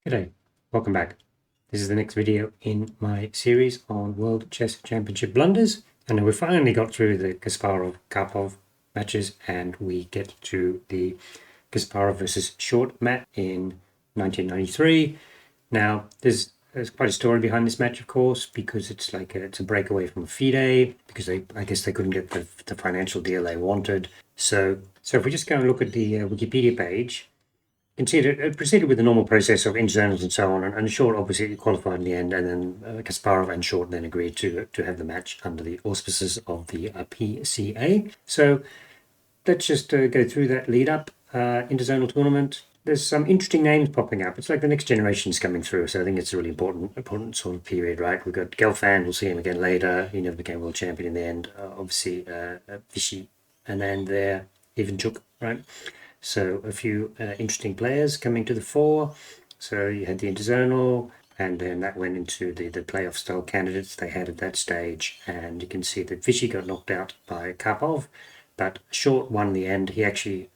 G'day, welcome back. This is the next video in my series on World Chess Championship blunders, and we finally got through the Kasparov-Karpov matches, and we get to the Kasparov versus Short match in 1993. Now, there's quite a story behind this match, of course, because it's a breakaway from FIDE, because I guess they couldn't get the financial deal they wanted. So if we just go and look at the Wikipedia page, you can see it proceeded with the normal process of interzonals and so on, and Short obviously qualified in the end, and then Kasparov and Short then agreed to have the match under the auspices of the PCA. So let's just go through that lead up interzonal tournament. There's some interesting names popping up. It's like the next generation's coming through, so I think it's a really important sort of period, right? We've got Gelfand, we'll see him again later. He never became world champion in the end. Obviously, Vichy, and then there, Ivanchuk, right? So a few interesting players coming to the fore. So you had the interzonal, and then that went into the playoff style candidates they had at that stage. And you can see that Vichy got knocked out by Karpov, but Short won the end. He actually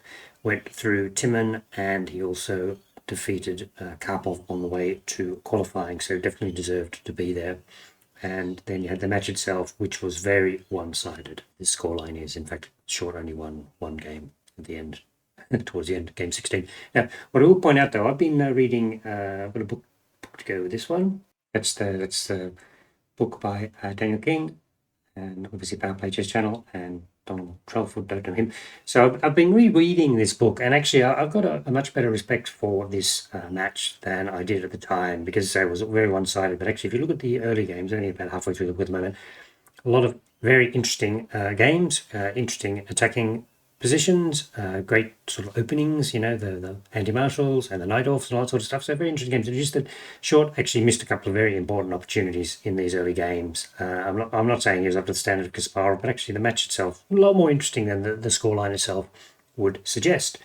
went through Timon, and he also defeated Karpov on the way to qualifying, so definitely deserved to be there. And then you had the match itself, which was very one-sided. The scoreline is, in fact, Short only won one game at the end. Towards the end, game 16. Now, what I will point out though, I've been reading, I've got a book to go with this one. That's the book by Daniel King, and obviously Power Play Chess Channel, and Donald Trelford, don't know him. So I've been rereading this book, and actually I've got a much better respect for this match than I did at the time, because it was very one-sided. But actually, if you look at the early games, only about halfway through the book at the moment, a lot of very interesting games, interesting attacking positions, great sort of openings, the anti-marshals and the knight-offs and all that sort of stuff. So very interesting games. It's just that Short actually missed a couple of very important opportunities in these early games. I'm not saying he was up to the standard of Kasparov, but actually the match itself, a lot more interesting than the scoreline itself would suggest.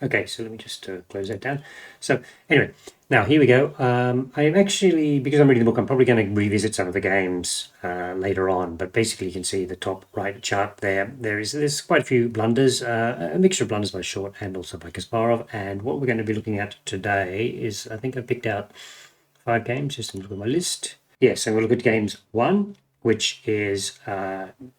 Okay, so let me just close that down. So anyway, now here we go. I'm actually, because I'm reading the book, I'm probably going to revisit some of the games later on. But basically, you can see the top right chart there. There's quite a few blunders, a mixture of blunders by Short and also by Kasparov. And what we're going to be looking at today is, I think I picked out 5 games. Just look at my list. Yes, so we'll look at games 1, which is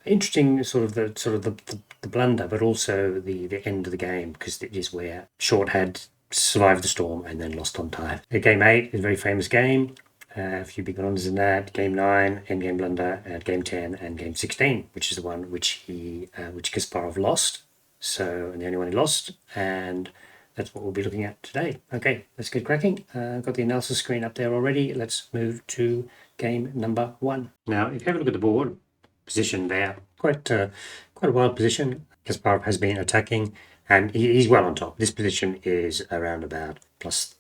interesting, sort of the blunder, but also the end of the game, because it is where Short had survived the storm and then lost on time. Game 8 is a very famous game. A few big blunders in that. Game 9, endgame blunder at game 10, and game 16, which is the one which Kasparov lost. So, and the only one he lost, and that's what we'll be looking at today. Okay, let's get cracking. Got the analysis screen up there already. Let's move to game number 1. Now, if you have a look at the board position there, quite a wild position. Kasparov has been attacking, and he's well on top. This position is around about +2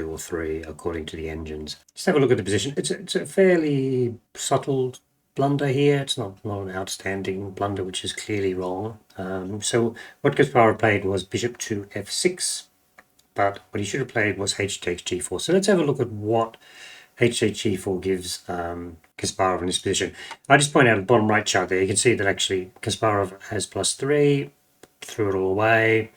or 3 according to the engines. Just have a look at the position. It's a fairly subtle blunder here. It's not an outstanding blunder, which is clearly wrong. So what Kasparov played was bishop to f6, but what he should have played was h takes g4. So let's have a look at what h takes g4 gives Kasparov in this position. I just point out the bottom right chart there. You can see that actually Kasparov has +3, threw it all away.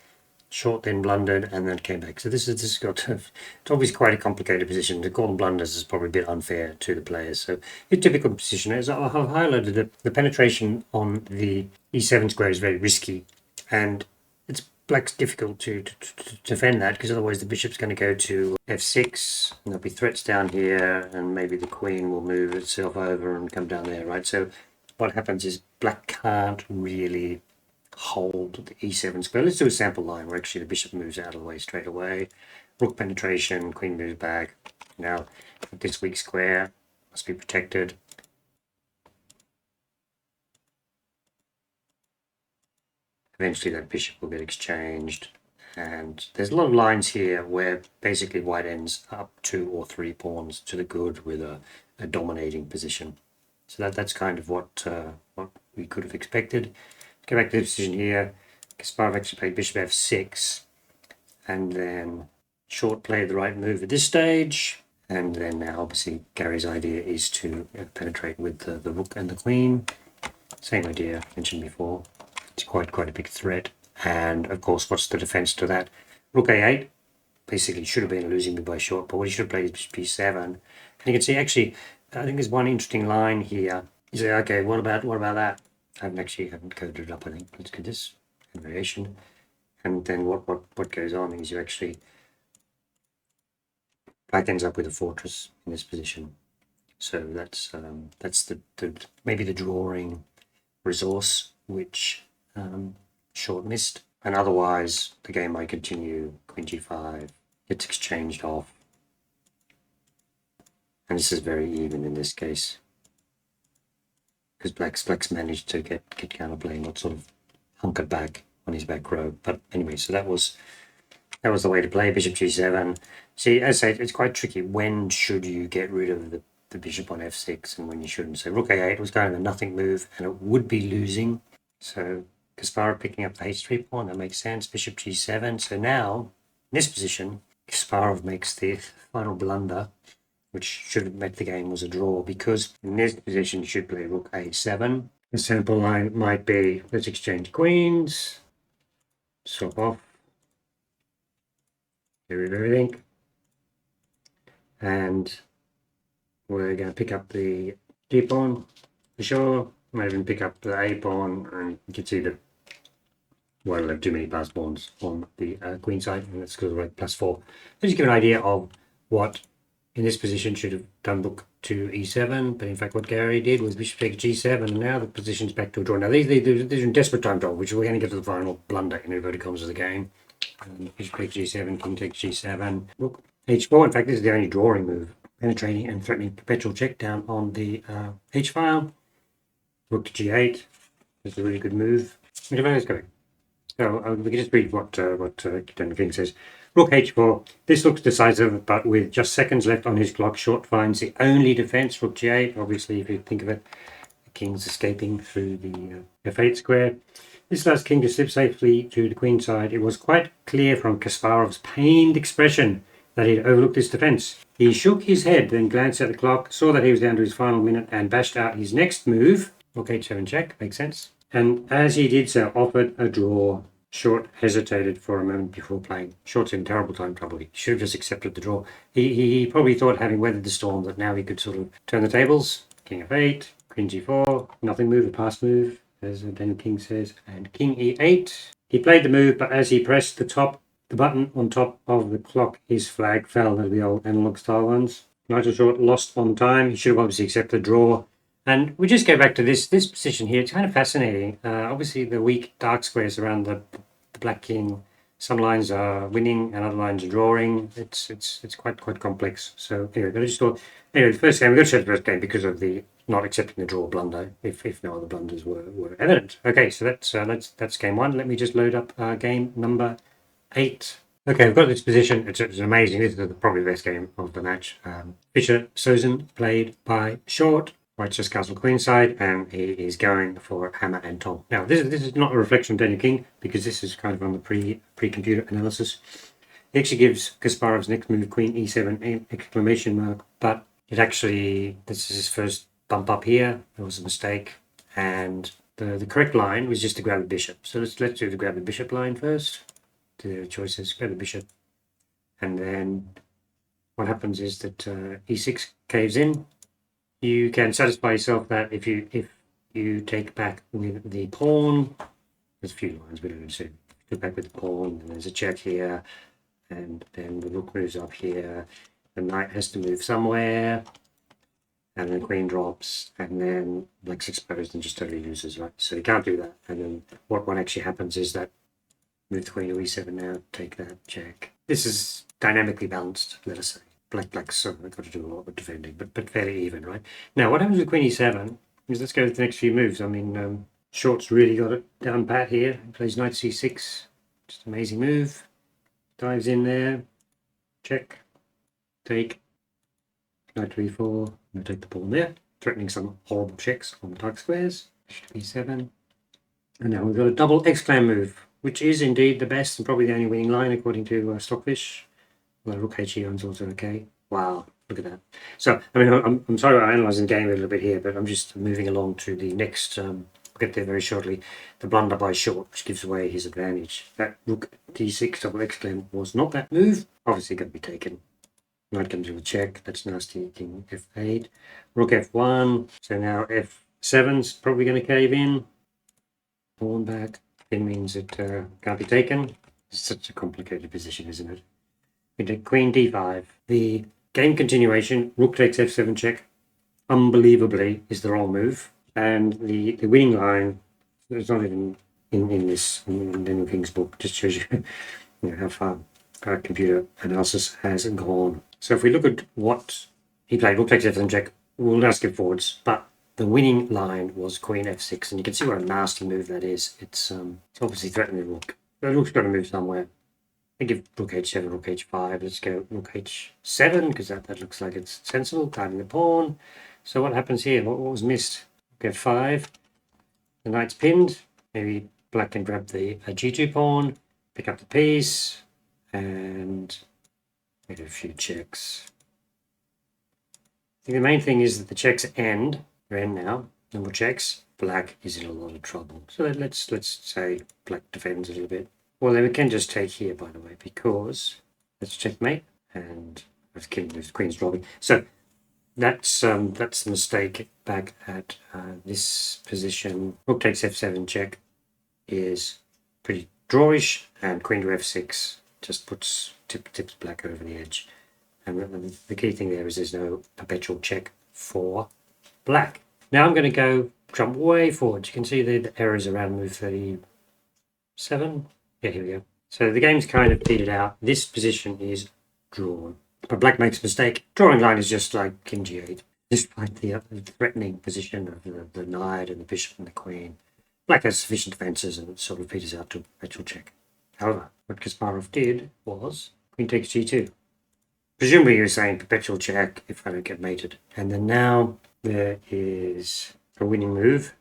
Short then blundered and then came back. So this has got it's obviously quite a complicated position. To call them blunders is probably a bit unfair to the players. So a typical position is I've highlighted the penetration on the e7 square is very risky, and it's black's difficult to defend that, because otherwise the bishop's going to go to f6 and there'll be threats down here, and maybe the queen will move itself over and come down there, right? So what happens is black can't really hold the e7 square. Let's do a sample line where actually the bishop moves out of the way straight away. Rook penetration, queen moves back. Now this weak square must be protected. Eventually that bishop will get exchanged, and there's a lot of lines here where basically white ends up 2 or 3 pawns to the good with a dominating position. So that's kind of what we could have expected. Go back to the position here. Kasparov actually played bishop f6, and then Short played the right move at this stage, and then now obviously Gary's idea is to penetrate with the rook and the queen. Same idea mentioned before. It's quite a big threat, and of course, what's the defense to that? Rook a8, basically should have been a losing move by short, but what he should have played is bishop b7. And you can see, actually, I think there's one interesting line here. You say, okay, what about that? I haven't coded it up, I think. Let's get this variation. And then what goes on is you actually, black ends up with a fortress in this position. So that's the maybe the drawing resource which short missed. And otherwise, the game might continue. Queen g5 gets exchanged off. And this is very even in this case. Because black's managed to get counterplay, not sort of hunkered back on his back row. But anyway, so that was the way to play. Bishop g7. See, as I say, it's quite tricky. When should you get rid of the bishop on f6 and when you shouldn't? So rook a8 was kind of a nothing move and it would be losing. So Kasparov picking up the h3 pawn, that makes sense. Bishop g7. So now, in this position, Kasparov makes the final blunder, which should have meant the game was a draw, because in this position you should play rook a7. The simple line might be, let's exchange queens, swap off, get rid of everything, and we're going to pick up the d pawn for sure. Might even pick up the a pawn, and you can see that won't have too many pass pawns on the queen side, and that's because we're at +4. Just give an idea of what in this position should have done rook to e7, but in fact what Gary did was bishop takes g7, and now the position's back to a draw. Now these are in desperate time trouble, which we're going to get to the final blunder in inverted commas of the game. Bishop takes g7, king takes g7, rook h4. In fact, this is the only drawing move, penetrating and threatening perpetual check down on the h file. Rook to g8. This is a really good move. Let's go. So we can just read what Daniel King says. Rook h4. This looks decisive, but with just seconds left on his clock, short finds the only defense. Rook g8. Obviously, if you think of it, the king's escaping through the f8 square. This allows king to slip safely to the queen side. It was quite clear from Kasparov's pained expression that he had overlooked this defense. He shook his head, then glanced at the clock, saw that he was down to his final minute, and bashed out his next move. Rook h7 check. Makes sense. And as he did so, offered a draw. Short hesitated for a moment before playing. Short's in terrible time trouble. He should have just accepted the draw. He probably thought, having weathered the storm, that now he could sort of turn the tables. King f8, queen g4, nothing move, a pass move, as Daniel King says, and king e8. He played the move, but as he pressed the button on top of the clock, his flag fell, as the old analog style ones. Nigel Short lost on time. He should have obviously accepted the draw. And we just go back to this position here. It's kind of fascinating. Obviously, the weak dark squares around the black king. Some lines are winning and other lines are drawing. It's quite complex. So anyway, the first game, we got to show the first game because of the not accepting the draw blunder. If no other blunders were evident. Okay, so that's game one. Let me just load up game number 8. Okay, we've got this position. It's amazing. This is probably the best game of the match. Fischer Sozen played by Short. White's just castle queenside, and he is going for hammer and tom. Now, this is not a reflection of Daniel King, because this is kind of on the pre-computer analysis. He actually gives Kasparov's next move queen e7 exclamation mark, but it actually, this is his first bump up here. There was a mistake, and the correct line was just to grab the bishop. So let's do the grab the bishop line first. The choices, grab the bishop, and then what happens is that e6 caves in. You can satisfy yourself that if you take back with the pawn, there's a few lines we don't see. Take back with the pawn, and there's a check here, and then the rook moves up here. The knight has to move somewhere, and then the queen drops, and then black's exposed and just totally loses, right? So you can't do that. And then what actually happens is that move the queen to e7 now, take that, check. This is dynamically balanced, let us say. Black's got to do a lot with defending, but fairly even, right? Now, what happens with queen e7 is, let's go to the next few moves. I mean, Short's really got it down pat here. He plays knight c6, just an amazing move. Dives in there, check, take, knight to e4, and take the pawn there, threatening some horrible checks on the dark squares. e7, and now we've got a double exclam move, which is indeed the best and probably the only winning line according to Stockfish. Well, rook h1 is also okay. Wow, look at that. So, I mean, I'm sorry about analysing the game a little bit here, but I'm just moving along to the next, we'll get there very shortly, the blunder by Short, which gives away his advantage. That rook d6 double exclam was not that move. obviously got to be taken. Knight comes with a check. That's nasty. King f8. Rook f1. So now f7's probably going to cave in. Pawn back. It means it can't be taken. It's such a complicated position, isn't it? We did queen d5. The game continuation, rook takes f7 check, unbelievably is the wrong move. And the winning line, it's not even in Daniel King's book, just shows you, how far computer analysis has gone. So if we look at what he played, rook takes f7 check, we'll now skip forwards, but the winning line was queen f6, and you can see what a nasty move that is. It's obviously threatening the rook. The rook's got to move somewhere. I give rook h7, rook h5. Let's go rook h7, because that looks like it's sensible, guarding the pawn. So what happens here? What was missed? Rook f5. The knight's pinned. Maybe black can grab the g2 pawn, pick up the piece, and get a few checks. I think the main thing is that the checks end. They're end now. No more checks. Black is in a lot of trouble. So let's say black defends a little bit. Well, then we can just take here, by the way, because let's checkmate, and the queen's dropping. So that's the mistake back at this position. Rook takes f7 check is pretty drawish, and queen to f6 just tips black over the edge. And the key thing there is there's no perpetual check for black. Now I'm going to jump way forward. You can see the errors around move 37. Yeah, here we go. So the game's kind of petered out. This position is drawn. But black makes a mistake. Drawing line is just like king g8. Despite the threatening position of the knight and the bishop and the queen, black has sufficient defences and it sort of peters out to a perpetual check. However, what Kasparov did was queen takes g2. Presumably he was saying perpetual check if I don't get mated. And then now there is a winning move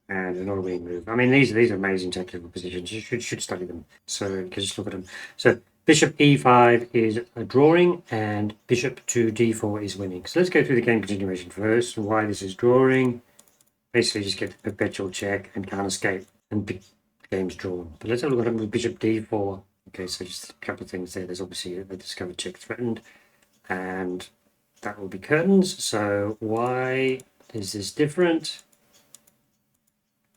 and another winning move. I mean, these are amazing technical positions. You should study them. So you can just look at them. So bishop e5 is a drawing and bishop to d4 is winning. So let's go through the game continuation first and why this is drawing. Basically just get the perpetual check and can't escape and the game's drawn. But let's have a look at it with bishop d4. Okay, so just a couple of things there. There's obviously a discovered check threatened, and that will be curtains. So why is this different?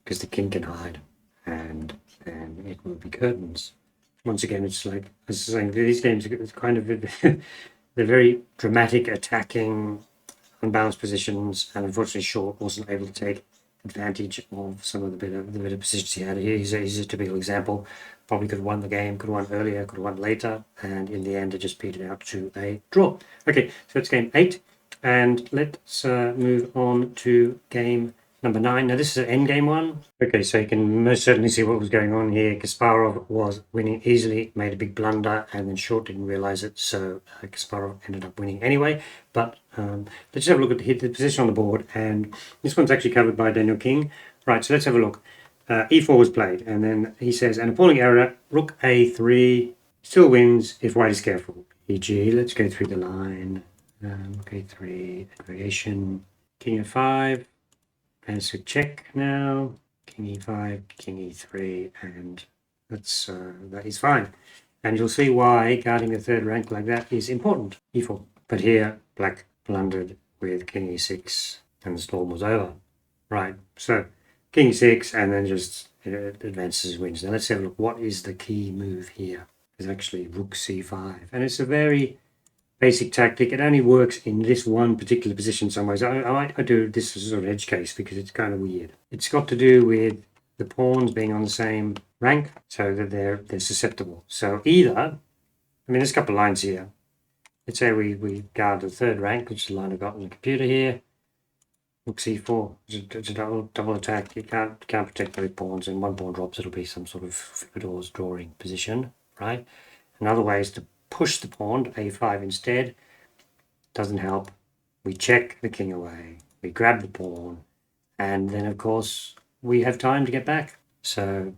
Because the king can hide, and then it will be curtains. Once again, it's like, as I was saying, these games are kind of they're very dramatic, attacking, unbalanced positions, and unfortunately Short wasn't able to take advantage of some of the better positions he had. He's a typical example. Probably could have won the game, could have won earlier, could have won later, and in the end it just petered out to a draw. Okay, so it's game 8, and let's move on to game number 9. Now this is an endgame one. Okay, so you can most certainly see what was going on here. Kasparov was winning easily, made a big blunder, and then Short didn't realize it, so Kasparov ended up winning anyway. But let's just have a look at the position on the board, and this one's actually covered by Daniel King. Right, so let's have a look. e4 was played, and then he says, an appalling error, rook a3, still wins if white is careful. e.g., let's go through the line. Rook a3, variation, king f5, and so check now, king e5, king e3, and that is fine. And you'll see why guarding the third rank like that is important, e4. But here, black blundered with king e6, and the storm was over. Right, so king 6, and then just advances wins. Now let's have a look. What is the key move here? It's actually rook c5, and it's a very basic tactic. It only works in this one particular position some ways. I do this as a sort of edge case because it's kind of weird. It's got to do with the pawns being on the same rank, so that they're susceptible. So either, I mean, there's a couple of lines here. Let's say we guard the third rank, which is the line I've got on the computer here. Rook c4, it's a double attack. You can't protect both pawns, and one pawn drops, it'll be some sort of Fibidor's drawing position, right? Another way is to push the pawn to a5 instead. Doesn't help. We check the king away, we grab the pawn, and then of course we have time to get back. So,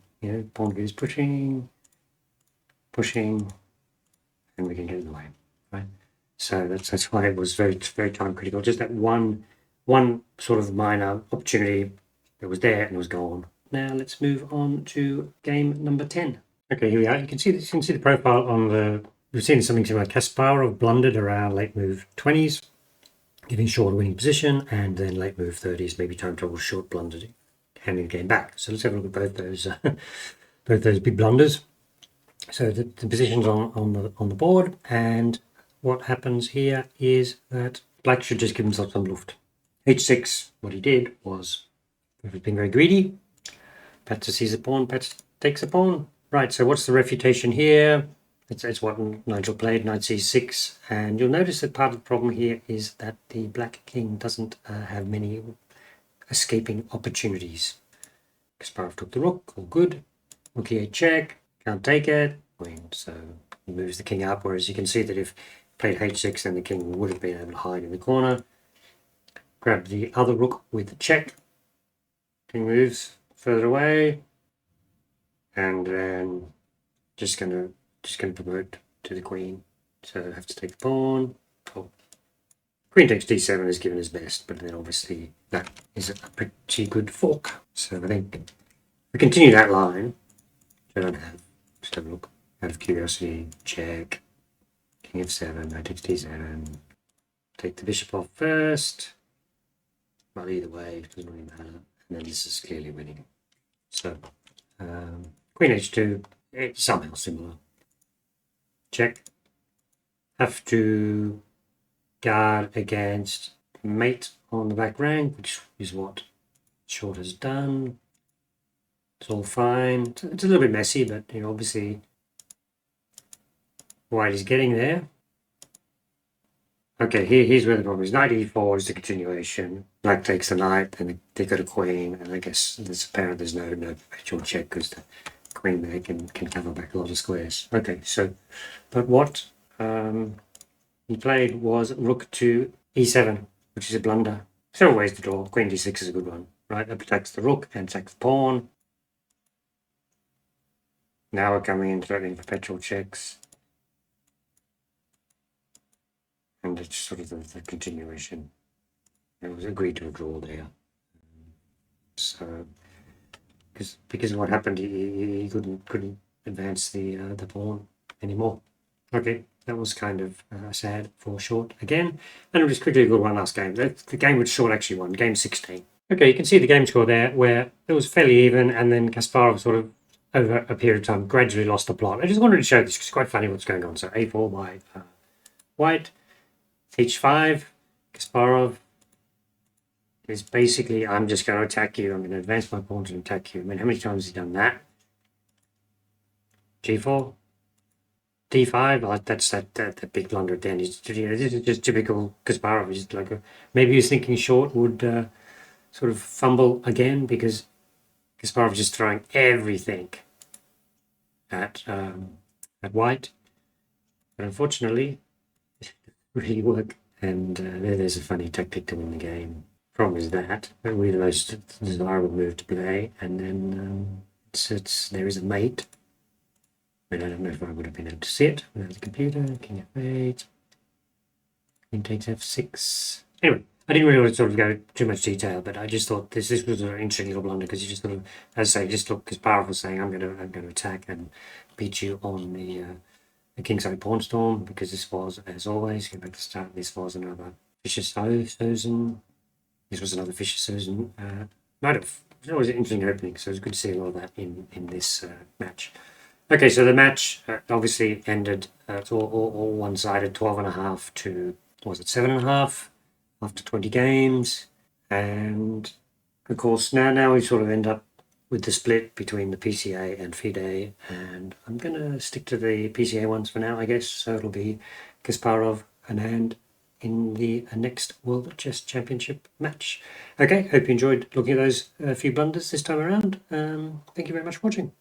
pawn is pushing, and we can get in the way, right? So that's why it was very, very time critical. Just that one sort of minor opportunity that was there and was gone. Now let's move on to game number 10. Okay, here we are. You can see the profile on the we've seen something similar. Kasparov blundered around late move 20s, giving short winning position, and then late move 30s, maybe time trouble short blundered, handing the game back. So let's have a look at both those big blunders. So the positions on the board, and what happens here is that black should just give himself some luft. H6, what he did was being very greedy. Patzer sees a pawn, Patzer takes a pawn. Right, so what's the refutation here? It's what Nigel played, knight c6, and you'll notice that part of the problem here is that the black king doesn't have many escaping opportunities. Kasparov took the rook, all good. Rook e8 check, can't take it. Queen, so he moves the king up, whereas you can see that if he played h6, then the king would have been able to hide in the corner. Grab the other rook with the check. King moves further away, and then just gonna promote to the queen. So I have to take the pawn. Oh. Queen takes d7 is given his best, but then obviously that is a pretty good fork. So I think if we continue that line, which I don't have, just have a look out of curiosity, check, king f7, knight takes d7, take the bishop off first. Well, either way, it doesn't really matter. And then this is clearly winning. So queen h2, it's somehow similar. Check. Have to guard against mate on the back rank, which is what short has done. It's all fine. It's a little bit messy, but you know, obviously white is getting there. Okay, here's where the problem is. Knight e4 is the continuation. Black takes the knight, and they got a queen, and I guess it's apparent there's no perpetual check because the queen there can cover back a lot of squares. Okay, so, but what he played was rook to e7, which is a blunder. Several ways to draw. Queen d6 is a good one, right? That protects the rook and attacks the pawn. Now we're coming in threatening perpetual checks. And it's sort of the continuation. It was agreed to a draw there. So, because of what happened, he couldn't advance the pawn anymore. Okay, that was kind of sad for short again. And we'll just quickly go one last game. The game which short actually won, game 16. Okay, you can see the game score there, where it was fairly even, and then Kasparov sort of, over a period of time, gradually lost the plot. I just wanted to show this because it's quite funny what's going on. So a4 by white. h5, Kasparov is basically, I'm just going to attack you. I'm going to advance my pawn to attack you. I mean, how many times has he done that? g4, d5. Oh, that's that big blunder at the end. This is just typical Kasparov. He's like maybe he's thinking short would sort of fumble again because Kasparov is just throwing everything at white. But unfortunately, really work, and there's a funny tactic to win the game. Problem is that probably the most desirable move to play, and then there is a mate. I don't know if I would have been able to see it without the computer. King f8, king takes f6. Anyway, I didn't really want to sort of go too much detail, but I just thought this was an interesting little blunder because you just sort of, as I say, just look, Kasparov was saying, I'm going to attack and beat you on the kingside pawn storm, because this was, as always, go back to the start, this was another Fischer-Seusen. This was another Fischer-Seusen. It was an interesting opening, so it was good to see a lot of that in this match. Okay, so the match obviously ended all one-sided, 12.5 to, was it 7.5 after 20 games. And of course, now we sort of end up with the split between the PCA and FIDE, and I'm going to stick to the PCA ones for now, I guess. So it'll be Kasparov and Anand in the next World Chess Championship match. Okay, hope you enjoyed looking at those few blunders this time around. Thank you very much for watching.